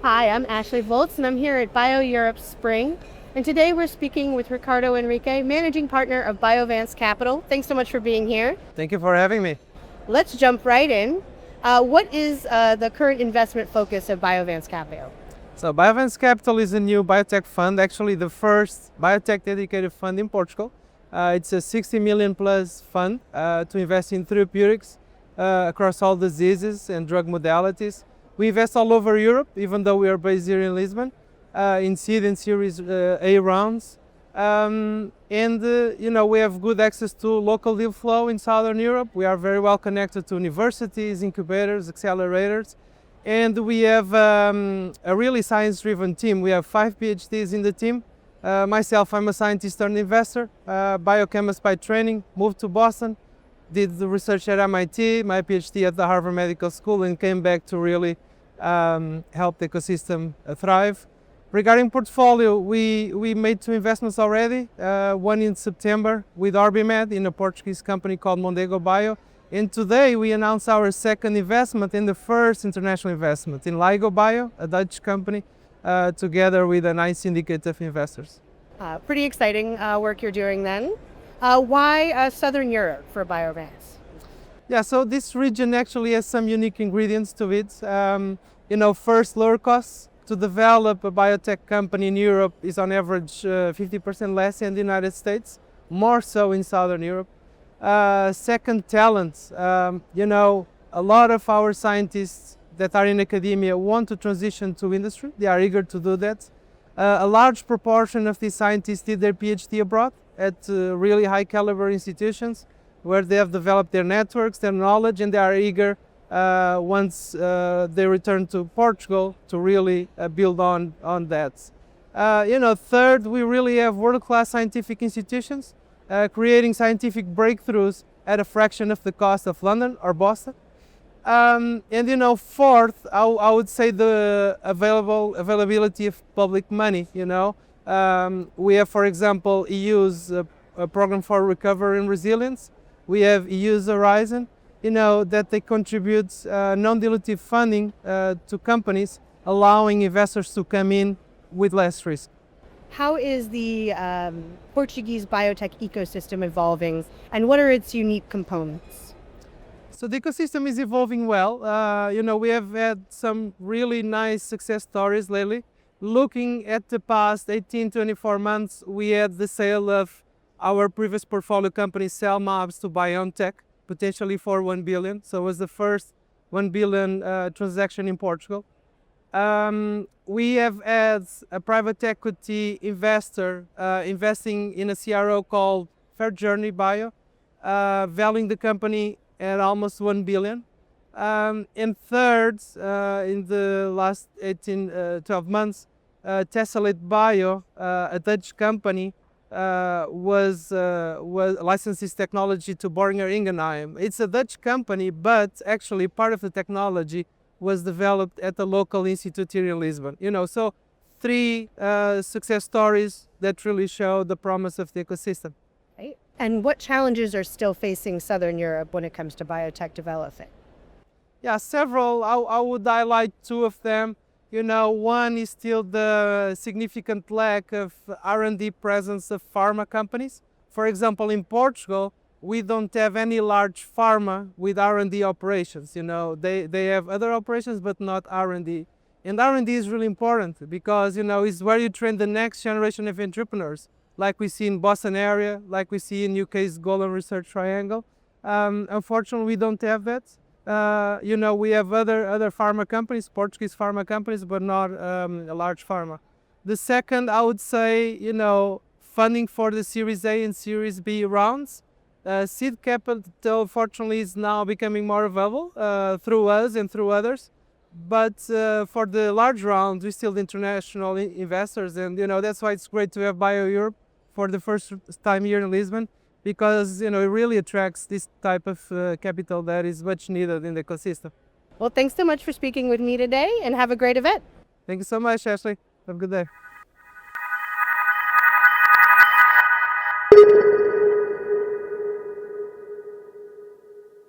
Hi, I'm Ashley Volz, and I'm here at Bio Europe Spring. And today we're speaking with Ricardo Henriques, managing partner of Biovance Capital. Thanks so much for being here. Thank you for having me. Let's jump right in. What is the current investment focus of Biovance Capital? So Biovance Capital is a new biotech fund, actually the first biotech dedicated fund in Portugal. It's a 60 million plus fund to invest in therapeutics across all diseases and drug modalities. We invest all over Europe, even though we are based here in Lisbon, in seed and series A rounds. We have good access to local deal flow in Southern Europe. We are very well connected to universities, incubators, accelerators. And we have a really science-driven team. We have 5 PhDs in the team. Myself, I'm a scientist turned investor, biochemist by training, moved to Boston, did the research at MIT, my PhD at the Harvard Medical School, and came back to really help the ecosystem thrive. Regarding portfolio, we made 2 investments already, one in September with Orbimed in a Portuguese company called Mondego Bio. And today we announced our second investment and the first international investment in LIGO Bio, a Dutch company, together with a nice syndicate of investors. Pretty exciting work you're doing then. Why Southern Europe for Biovance? Yeah, so this region actually has some unique ingredients to it. First, lower costs. To develop a biotech company in Europe is on average 50% less in the United States, more so in Southern Europe. Second, talent. A lot of our scientists that are in academia want to transition to industry. They are eager to do that. A large proportion of these scientists did their PhD abroad at really high caliber institutions where they have developed their networks, their knowledge, and they are eager once they return to Portugal to really build on that. Third, we really have world-class scientific institutions creating scientific breakthroughs at a fraction of the cost of London or Boston. Fourth, I would say the availability of public money. We have, for example, EU's a program for recovery and resilience. We have EU's Horizon, that they contribute non-dilutive funding to companies, allowing investors to come in with less risk. How is the Portuguese biotech ecosystem evolving, and what are its unique components? So the ecosystem is evolving well. We have had some really nice success stories lately. Looking at the past 18-24 months, we had the sale of our previous portfolio company, Cellmabs, to Biotech, potentially for 1 billion. So it was the first 1 billion transaction in Portugal. We have had a private equity investor investing in a CRO called Fairjourney Bio, valuing the company at almost 1 billion. And third, in the last 12 months, Tessellate Bio, a Dutch company, was licenses technology to Boehringer Ingelheim. It's a Dutch company, but actually part of the technology was developed at the local institute here in Lisbon. So 3 success stories that really show the promise of the ecosystem. Right. And what challenges are still facing Southern Europe when it comes to biotech development? Yeah, several. I would highlight 2 of them. One is still the significant lack of R&D presence of pharma companies. For example, in Portugal, we don't have any large pharma with R&D operations. They have other operations, but not R&D. And R&D is really important because, it's where you train the next generation of entrepreneurs, like we see in Boston area, like we see in UK's Golden Research Triangle. Unfortunately, we don't have that. We have other pharma companies, Portuguese pharma companies, but not a large pharma. The second, I would say, funding for the Series A and Series B rounds. Seed capital, fortunately, is now becoming more available through us and through others. But for the large rounds, we still need international investors. And, that's why it's great to have Bio Europe for the first time here in Lisbon, because it really attracts this type of capital that is much needed in the ecosystem. Well, thanks so much for speaking with me today, and have a great event. Thank you so much, Ashley. Have a good day.